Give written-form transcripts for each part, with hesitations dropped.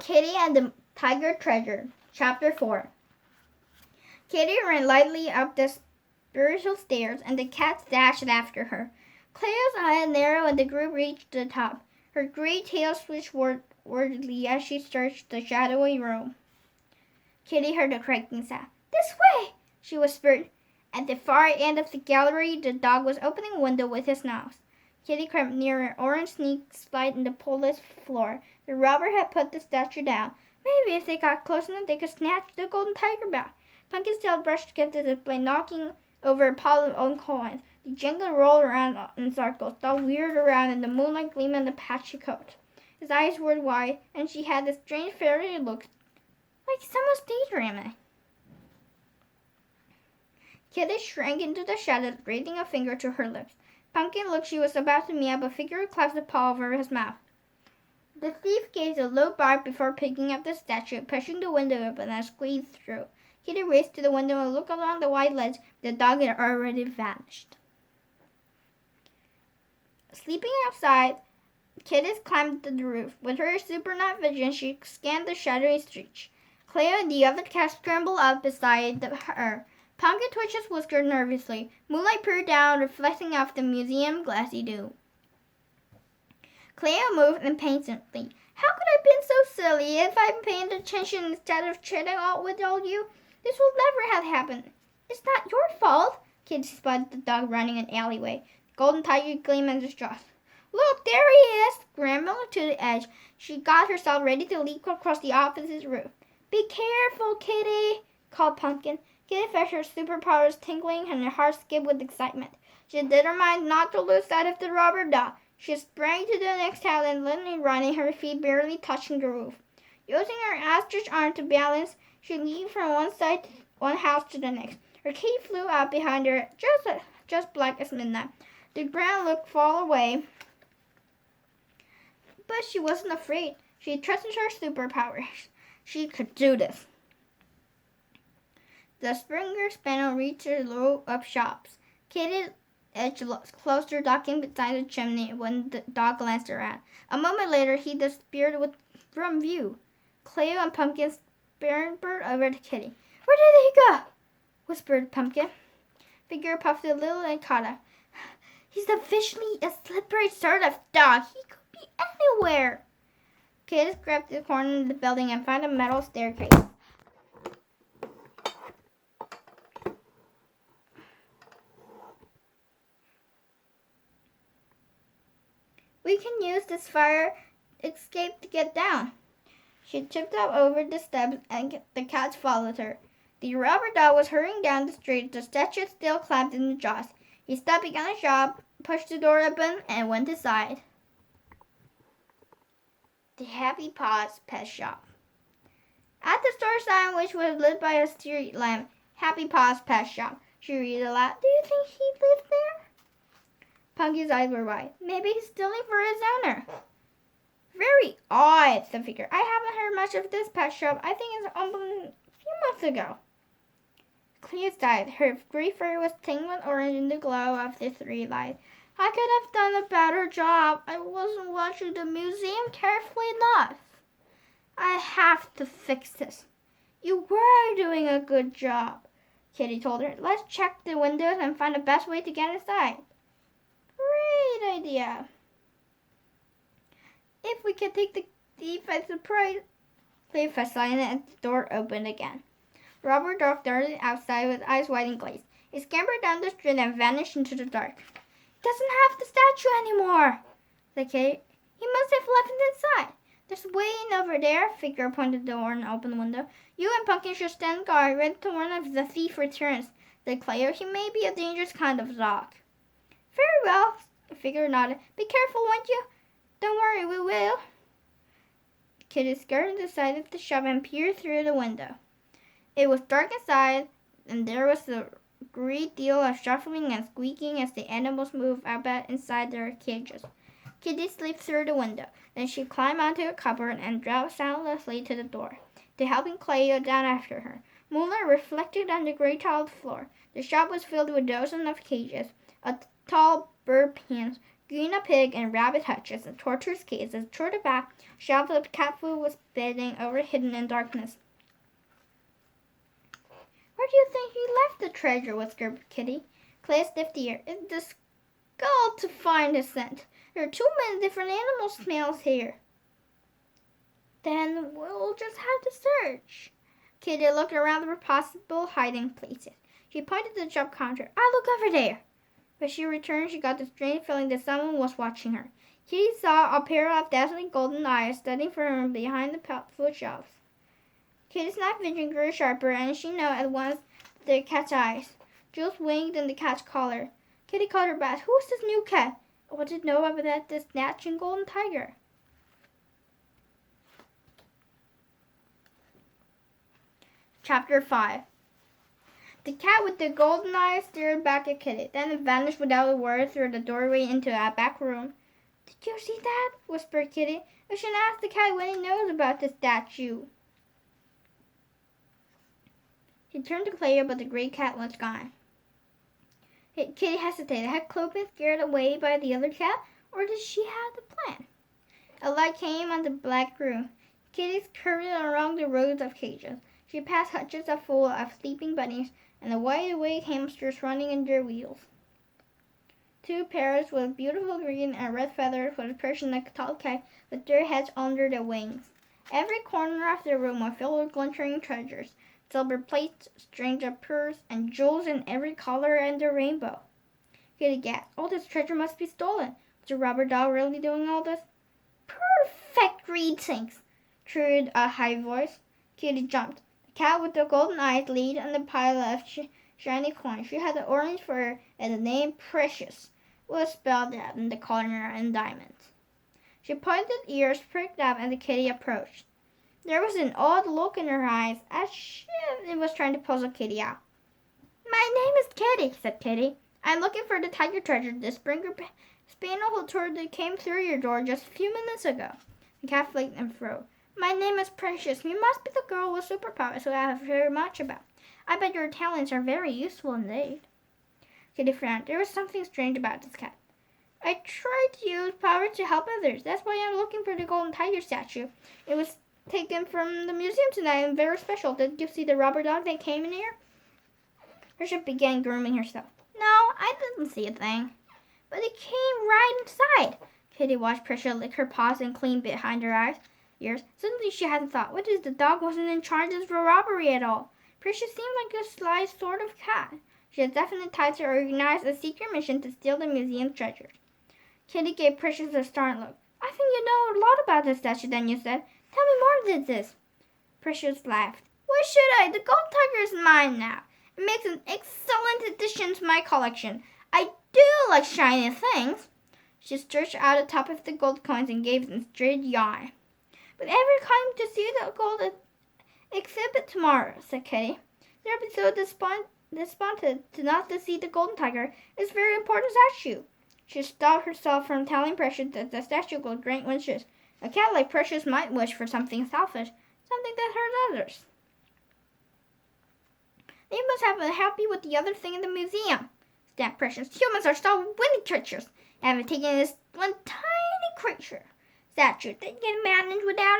Kitty and the Tiger Treasure, Chapter 4. Kitty ran lightly up the spiritual stairs, and the cats dashed after her. Cleo's eye narrowed when the group reached the top. Her gray tail switched wordly as she searched the shadowy room. Kitty heard a cracking sound. "This way!" she whispered. At the far end of the gallery, the dog was opening a window with his nose. Kitty crept near an orange snake slide in the polished floor. The robber had put the statue down. Maybe if they got close enough, they could snatch the golden tiger back. Pumpkin's tail brushed against the display, knocking over a pile of old coins. The jingle rolled around in circles, thought weird around in the moonlight gleam on the patchy coat. His eyes were wide, and she had a strange fairy look, like someone's daydreaming. Kitty shrank into the shadows, raising a finger to her lips. Pumpkin looked she was about to meow, but figured clasped a paw over his mouth. The thief gave a low bark before picking up the statue, pushing the window open and squeezed through. Kitty raced to the window and looked along the wide ledge. The dog had already vanished. Sleeping outside, Kitty climbed to the roof. With her super night vision, she scanned the shadowy streets. Cleo and the other cats scrambled up beside her. Pumpkin twitched his whiskers nervously. Moonlight peered down, reflecting off the museum glassy dome. Cleo moved impatiently. "How could I have been so silly? If I'd paid attention instead of chatting with all you, this would never have happened." "It's not your fault." Kitty spotted the dog running an alleyway. The golden tiger gleamed in his jaws. "Look, there he is!" Scrambling to the edge, she got herself ready to leap across the opposite roof. "Be careful, Kitty!" called Pumpkin. Kitty felt her superpowers tingling and her heart skipped with excitement. She did her mind not to lose sight of the robber dog. She sprang to the next house and literally running, her feet barely touching the roof. Using her outstretched arm to balance, she leaped from one house to the next. Her key flew out behind her, just black as midnight. The ground looked far away, but she wasn't afraid. She trusted her superpowers. She could do this. The Springer Spaniel reached a row of shops. Kitty edged closer, ducking beside the chimney when the dog glanced around. A moment later, he disappeared from view. Cleo and Pumpkin scampered over to Kitty. "Where did he go?" whispered Pumpkin. Figure puffed a little and caught up. "He's officially a slippery sort of dog. He could be anywhere." Kitty grabbed the corner of the building and found a metal staircase. "We can use this fire escape to get down." She tripped up over the steps and the cats followed her. The robber dog was hurrying down the street, the statue still clamped in the jaws. He stopped behind a shop, pushed the door open, and went inside. The Happy Paws Pet Shop. At the store sign, which was lit by a street lamp, "Happy Paws Pet Shop," she read aloud. "Do you think he lives there?" Pumpkin's eyes were wide. "Maybe he's stealing for his owner." "Very odd," said Figure. "I haven't heard much of this pet shop. I think it's opened a few months ago." Cleo sighed. Her gray fur was tingling orange in the glow of the street light. "I could have done a better job. I wasn't watching the museum carefully enough. I have to fix this." "You were doing a good job," Kitty told her. "Let's check the windows and find the best way to get inside." "Great idea." "If we can take the thief by surprise." Cleo fell silent and the door opened again. Robert Dog darted outside with eyes wide and glazed. He scampered down the street and vanished into the dark. "He doesn't have the statue anymore," said Kitty. "He must have left it inside." "There's waiting over there." Figure pointed the door and opened the window. "You and Pumpkin should stand guard, ready to warn if the thief returns," said Cleo. "He may be a dangerous kind of dog." "Very well," Figure nodded. "Be careful, won't you?" "Don't worry, we will." Kitty skirted the side of the shop and peered through the window. It was dark inside, and there was a great deal of shuffling and squeaking as the animals moved about inside their cages. Kitty slipped through the window. Then she climbed onto a cupboard and dropped soundlessly to the door, to helping Cleo down after her. Moonlight reflected on the gray tiled floor. The shop was filled with dozens of cages. A tall bird pen guinea pig and rabbit hutches, and tortoise cases, toward the back, shelves of cat food was bedding over hidden in darkness. Where do you think he left the treasure? Whispered Kitty. Clay sniffed the air. It's the skull to find a scent. There are too many different animal smells here. Then we'll just have to search. Kitty looked around for possible hiding places. She pointed to the shop counter. I'll look over there. When she returned, she got the strange feeling that someone was watching her. Kitty saw a pair of dazzling golden eyes studying for her behind the pet food shelves. Kitty's night vision grew sharper, and she knew at once the cat's eyes. Jules winked in the cat's collar. Kitty called her back. Who's this new cat? What did know about this snatching golden tiger? Chapter 5. The cat with the golden eyes stared back at Kitty, then it vanished without a word through the doorway into a back room. Did you see that? Whispered Kitty. I should ask the cat what he knows about the statue. She turned to Cleo, but the gray cat was gone. Kitty hesitated. Had Chloe been scared away by the other cat, or did she have the plan? A light came on the black room. Kitty scurried along the rows of cages. She passed hutches full of sleeping bunnies and the wide-awake hamsters running in their wheels. Two parrots with beautiful green and red feathers was perched in a tall cat with their heads under their wings. Every corner of the room was filled with glittering treasures, silver plates, strings of pearls, and jewels in every color and the rainbow. Kitty gasped. All this treasure must be stolen. Was the rubber doll really doing all this? Perfect greetings, trilled a high voice. Kitty jumped. The cat with the golden eyes laid on the pile of shiny coins. She had the orange fur, and the name Precious was spelled out in the corner in diamonds. She pointed ears pricked up as the kitty approached. There was an odd look in her eyes, as if it was trying to puzzle Kitty out. My name is Kitty, said Kitty. I'm looking for the tiger treasure, the Springer Spaniel who came through your door just a few minutes ago. The cat flicked and fro. My name is Precious. You must be the girl with superpowers who I have heard much about. I bet your talents are very useful indeed. Kitty frowned. There was something strange about this cat. I tried to use power to help others. That's why I'm looking for the golden tiger statue. It was taken from the museum tonight and very special. Did you see the rubber dog that came in here? Precious began grooming herself. No, I didn't see a thing. But it came right inside. Kitty watched Precious lick her paws and clean behind her ears. Suddenly she had a thought. What if the dog wasn't in charge of the robbery at all? Precious seemed like a sly sort of cat. She had definitely tried to organize a secret mission to steal the museum treasure. Kitty gave Precious a startled look. I think you know a lot about this statue, then you said. Tell me more of this. Precious laughed. Why should I? The gold tiger is mine now. It makes an excellent addition to my collection. I do like shiny things. She stretched out the top of the gold coins and gave them a straight yawn. But ever come to see the gold exhibit tomorrow, said Kitty. They'll be so despondent to not to see the golden tiger. It's a very important statue. She stopped herself from telling Precious that the statue will grant wishes. A cat like Precious might wish for something selfish, something that hurts others. They must have been happy with the other thing in the museum, snapped Precious. Humans are still winning treasures and have taken this one tiny creature statue. They can manage without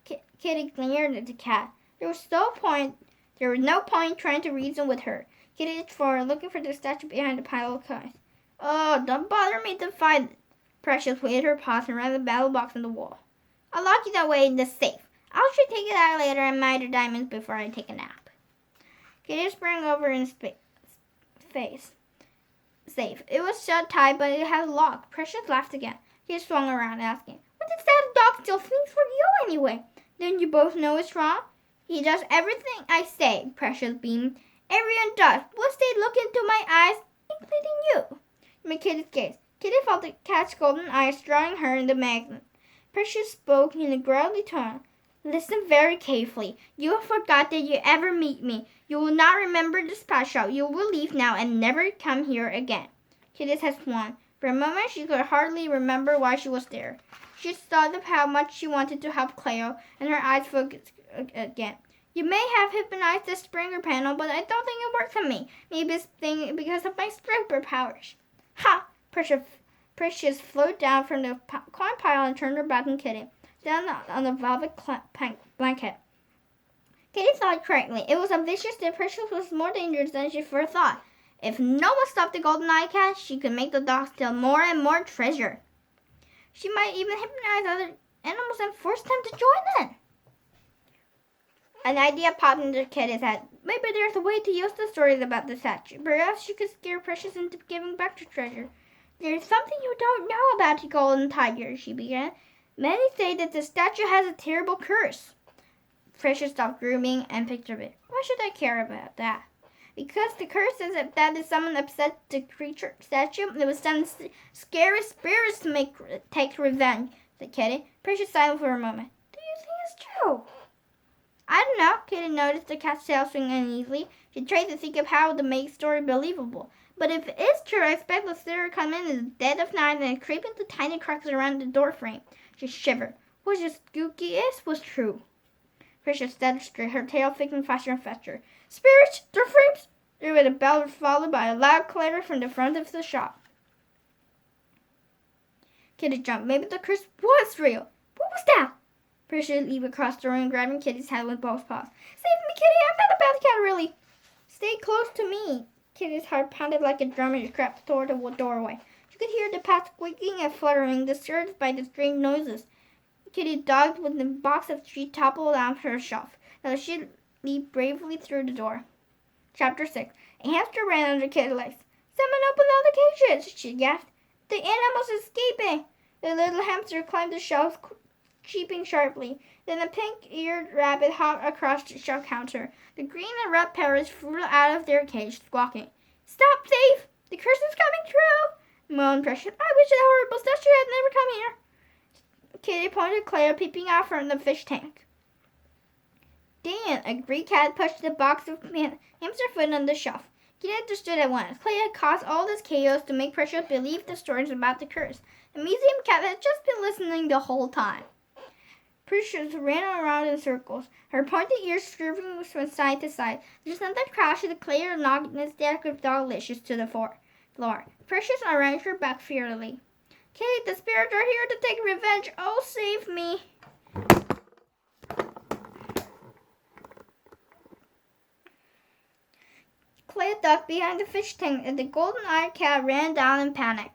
it. Kitty glared at the cat. There was no point trying to reason with her. Kitty reached forward, looking for the statue behind the pile of coins. Oh, don't bother me to find it. Precious waved her paws and ran the battle box on the wall. I'll lock it away in the safe. I should take it out later and mine the diamonds before I take a nap. Kitty sprang over in face. Safe. It was shut tight, but it had a lock. Precious laughed again. Kitty swung around, asking, what does that dog still think for you anyway? Don't you both know it's wrong? He does everything I say, Precious beamed. Everyone does. Once they look into my eyes, including you. From Kitty's gaze, Kitty felt the cat's golden eyes drawing her in the magnet. Precious spoke in a growly tone. Listen very carefully. You have forgot that you ever meet me. You will not remember the special. You will leave now and never come here again. Kitty's head swung. For a moment she could hardly remember why she was there. She thought of how much she wanted to help Cleo, and her eyes focused again. You may have hypnotized the Springer panel, but I don't think it works on me. Maybe it's because of my superpowers. Ha! Precious Precious flew down from the coin pile and turned her back on Kitty, down on the velvet blanket. Kitty thought correctly. It was obvious that Precious was more dangerous than she first thought. If no one stopped the golden-eyed cat, she could make the dog steal more and more treasure. She might even hypnotize other animals and force them to join in. An idea popped into Kitty's head. Maybe there's a way to use the stories about the statue. Perhaps she could scare Precious into giving back the treasure. There's something you don't know about the golden tiger, she began. Many say that the statue has a terrible curse. Precious stopped grooming and pictured it. Why should I care about that? Because the curse is that if someone upsets the creature statue, it will send scary spirits to take revenge, said Kitty. Precious silent for a moment. Do you think it's true? I don't know. Kitty noticed the cat's tail swing uneasily. She tried to think of how to make the story believable. But if it is true, I expect the spirit to come in the dead of night and creep into tiny cracks around the door frame. She shivered. What the spookiest was true. Precious stood straight, her tail flicking faster and faster. Spirits! Door frames! There was a bell followed by a loud clatter from the front of the shop. Kitty jumped. Maybe the curse was real. What was that? Precious leaped across the room, grabbing Kitty's head with both paws. Save me, Kitty! I'm not a bad cat, really. Stay close to me. Kitty's heart pounded like a drum as she crept toward the doorway. She could hear the path squeaking and fluttering, disturbed by the strange noises. Kitty dodged when the box of treats toppled off her shelf. Now she leaped bravely through the door. Chapter 6. A hamster ran under Kitty's legs. Someone open all the cages, she gasped. The animal's escaping. The little hamster climbed the shelf, cheeping sharply. Then a pink-eared rabbit hopped across the shelf counter. The green and red parrots flew out of their cage, squawking. Stop, thief! The curse is coming true! Moaned Precious. I wish that horrible statue had never come here. Kitty pointed Cleo peeping out from the fish tank. Dan, a Greek cat, pushed the box of hamster food on the shelf. Kitty understood at once. Cleo had caused all this chaos to make Precious believe the stories about the curse. The museum cat had just been listening the whole time. Precious ran around in circles, her pointed ears swerving from side to side. There's another crash as the Cleo knocked its deck of delicious to the floor. Precious arranged her back fearfully. Kitty, the spirits are here to take revenge. Oh, save me. Cleo ducked behind the fish tank and the golden-eyed cat ran down in panic.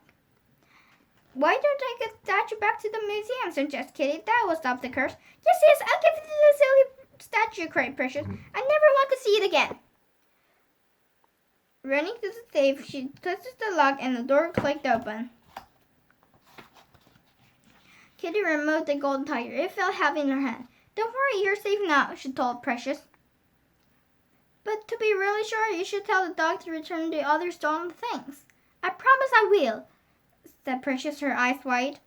Why don't I get the statue back to the museum, suggested Kitty. That will stop the curse. Yes, I'll give it to the silly statue, cried Precious. I never want to see it again. Running to the safe, she twisted the lock and the door clicked open. Kitty removed the golden tiger. It felt heavy in her hand. Don't worry, you're safe now, she told Precious. But to be really sure, you should tell the dog to return the other stolen things. I promise I will, said Precious, her eyes wide.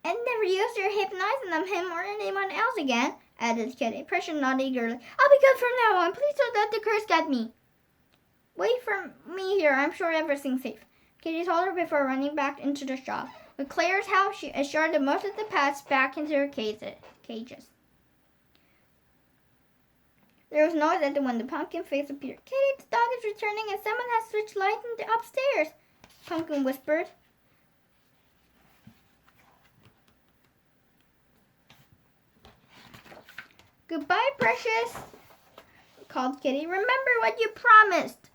And never use your hypnotizing of him or anyone else again, added Kitty. Precious nodded eagerly. I'll be good from now on. Please don't let the curse get me. Wait for me here. I'm sure everything's safe. Kitty told her before running back into the shop. With Claire's help, she assured that most of the pets back into their cages. There was noise at the window. Pumpkin face appeared. Kitty, the dog is returning and someone has switched lights in the upstairs, Pumpkin whispered. Goodbye, Precious, called Kitty. Remember what you promised.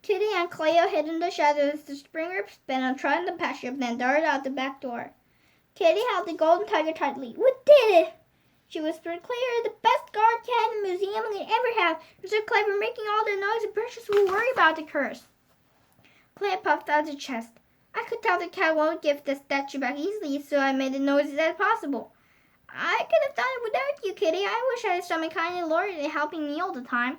Kitty and Cleo hid in the shadows as the Springer spun and trod in the pasture, then darted out the back door. Kitty held the golden tiger tightly. We did it, she whispered. Cleo is the best guard cat in the museum we can ever have. You're so clever making all the noise and Precious will worry about the curse. Cleo puffed out her chest. I could tell the cat won't give the statue back easily, so I made the noises as possible. I could have done it without you, Kitty. I wish I had someone kind and loyal helping me all the time.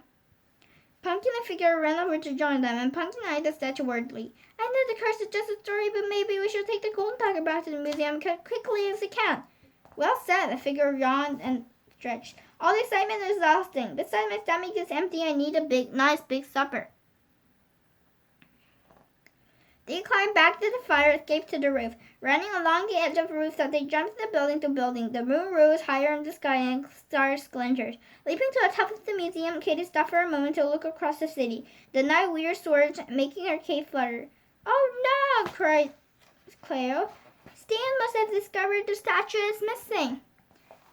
Pumpkin and Figure ran over to join them, and Pumpkin eyed the statue worriedly. I know the curse is just a story, but maybe we should take the golden tiger back to the museum as quickly as we can. Well said, the Figure yawned and stretched. All the excitement is exhausting. Besides, my stomach is empty. I need a nice big supper. They climbed back to the fire and escaped to the roof. Running along the edge of the roof, so they jumped from building to building. The moon rose higher in the sky and stars glinted. Leaping to the top of the museum, Kitty stopped for a moment to look across the city. The night wind surged, making her cape flutter. Oh no! cried Cleo. Stan must have discovered the statue is missing.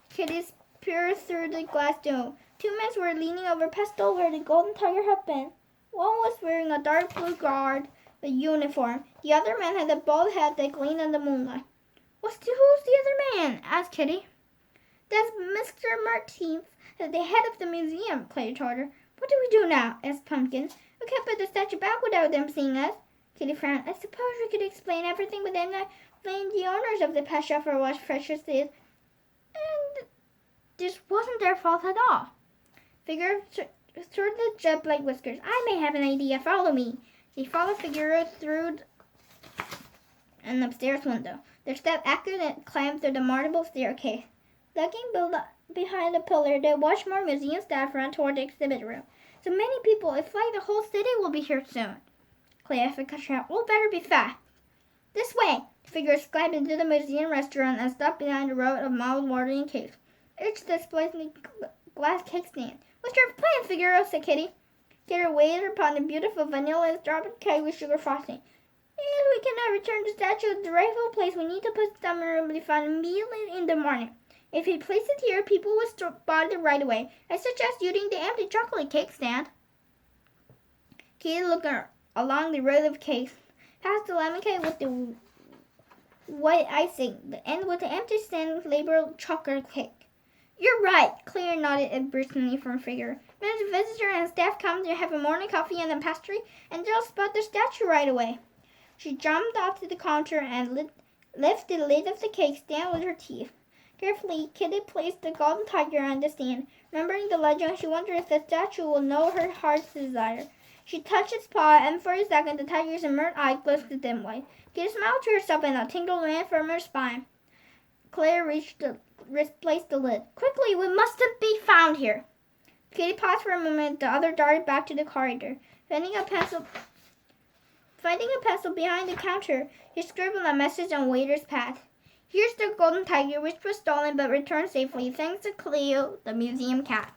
Kitty peered through the glass dome. Two men were leaning over a pedestal where the golden tiger had been. One was wearing a dark blue guard with uniform. The other man had a bald head that gleamed in the moonlight. Who's the other man? Asked Kitty. That's Mr. Martins, the head of the museum, Cleo told her. What do we do now? Asked Pumpkin. We can't put the statue back without them seeing us. Kitty frowned. I suppose we could explain everything, but then blame the owners of the pet shop for what precious is. And this wasn't their fault at all. Figure sorted the jet-like whiskers. I may have an idea. Follow me. They followed Figaro through an upstairs window. Their step echoed and climbed through the marble staircase. Looking behind the pillar, they watched more museum staff run toward the exhibit room. So many people, it's like the whole city will be here soon. Cleo cut out. We'll better be fast. This way! The figure climbed into the museum restaurant and stopped behind a row of mild watering cakes. Each displayed a glass cake stand. What's your plan, Figaro? Said Kitty. Kitty waited upon the beautiful vanilla and strawberry cake with sugar frosting. And we cannot return the statue to the rightful place. We need to put some room to be found immediately in the morning. If we place it here, people will spot it right away. I suggest using the empty chocolate cake stand. Kitty looked along the row of cakes, past the lemon cake with the white icing, and with the empty stand labeled chocolate cake. You're right, Cleo nodded admiringly from Figure. When the visitor and staff come to have a morning coffee and a pastry, and they'll spot the statue right away. She jumped up to the counter and lifted the lid of the cake stand with her teeth. Carefully, Kitty placed the golden tiger on the stand. Remembering the legend, she wondered if the statue will know her heart's desire. She touched its paw, and for a second the tiger's emerald eye glistened dimly. Kitty smiled to herself, and a tingle ran from her spine. Claire replaced the lid. Quickly, we mustn't be found here. Kitty paused for a moment. The other darted back to the corridor. Finding a pencil behind the counter, he scribbled a message on waiter's pad. Here's the golden tiger, which was stolen but returned safely, thanks to Cleo, the museum cat.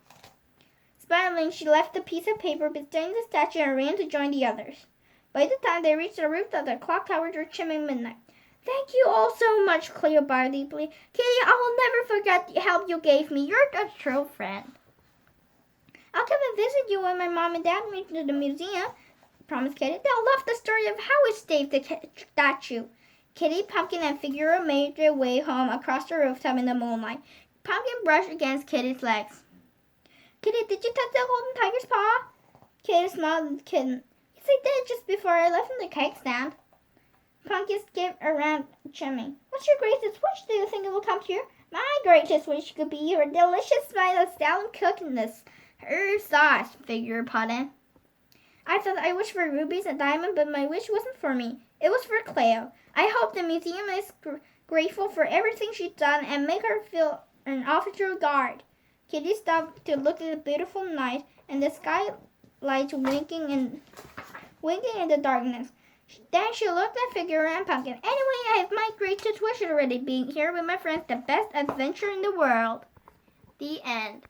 Smiling, she left the piece of paper beside the statue and ran to join the others. By the time they reached the roof of the clock tower, they were chiming midnight. Thank you all so much, Cleo bowed deeply. Kitty, I will never forget the help you gave me. You're a true friend. I'll come and visit you when my mom and dad return to the museum, promised Kitty. They'll love the story of how we saved the statue. Kitty, Pumpkin, and Figaro made their way home across the rooftop in the moonlight. Pumpkin brushed against Kitty's legs. Kitty, did you touch the golden tiger's paw? Kitty smiled at the kitten. Yes, I did, just before I left in the cake stand. Pumpkin skipped around, chiming. What's your greatest wish? Do you think it will come true? My greatest wish could be your delicious smile of salad cooked in this herb sauce, Figaro put in. I thought I wished for rubies and diamonds, but my wish wasn't for me. It was for Cleo. I hope the museum is grateful for everything she's done and make her feel an official guard. Kitty stopped to look at the beautiful night and the skylights winking in the darkness. Then she looked at Figaro and Pumpkin. Anyway, I have my greatest wish already, being here with my friends, the best adventure in the world. The end.